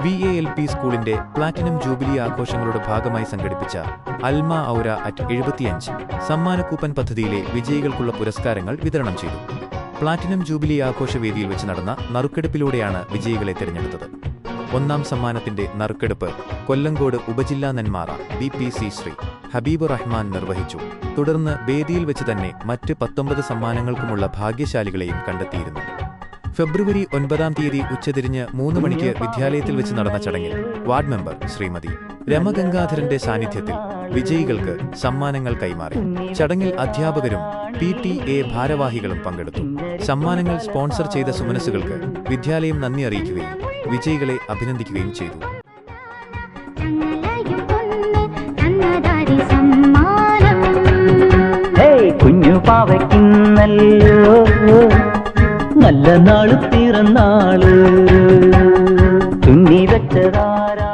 VALP സ്കൂളിന്റെ platinum jubilee ആഘോഷങ്ങളുടെ ഭാഗമായി സംഘടിപ്പിച്ച അൽമ ഔര അറ്റ് 75 സമ്മാനക്കൂപ്പൻ പദ്ധതിയിലെ വിജയികൾക്കുള്ള പുരസ്കാരങ്ങൾ വിതരണം ചെയ്തു. പ്ലാറ്റിനം ജൂബിലി ആഘോഷവേദിയിൽ വെച്ച് നടന്ന നറുക്കെടുപ്പിലൂടെയാണ് വിജയികളെ തിരഞ്ഞെടുത്തത്. ഒന്നാം സമ്മാനത്തിന്റെ നറുക്കെടുപ്പ് കൊല്ലങ്കോട് ഉപജില്ലാ നെന്മാറ BPC ശ്രീ ഹബീബ് റഹ്മാൻ നിർവഹിച്ചു. തുടർന്ന് വേദിയിൽ വെച്ച് തന്നെ മറ്റ് 19 സമ്മാനങ്ങൾക്കുമുള്ള ഭാഗ്യശാലികളെയും കണ്ടെത്തിയിരുന്നു. ഫെബ്രുവരി 9 ഉച്ചതിരിഞ്ഞ് 3 മണിക്ക് വിദ്യാലയത്തിൽ വെച്ച് നടന്ന ചടങ്ങിൽ വാർഡ് മെമ്പർ ശ്രീമതി രമഗംഗാധരന്റെ സാന്നിധ്യത്തിൽ വിജയികൾക്ക് സമ്മാനങ്ങൾ കൈമാറി. ചടങ്ങിൽ അധ്യാപകരും PTA ഭാരവാഹികളും പങ്കെടുത്തു. സമ്മാനങ്ങൾ സ്പോൺസർ ചെയ്ത സുമനസുകൾക്ക് വിദ്യാലയം നന്ദി അറിയിക്കുകയും വിജയികളെ അഭിനന്ദിക്കുകയും ചെയ്തു. കുഞ്ഞു പാവയ്ക്കുന്നല്ലോ നല്ല നാള് പിറന്നാള് തുന്നി വെച്ചതാരാ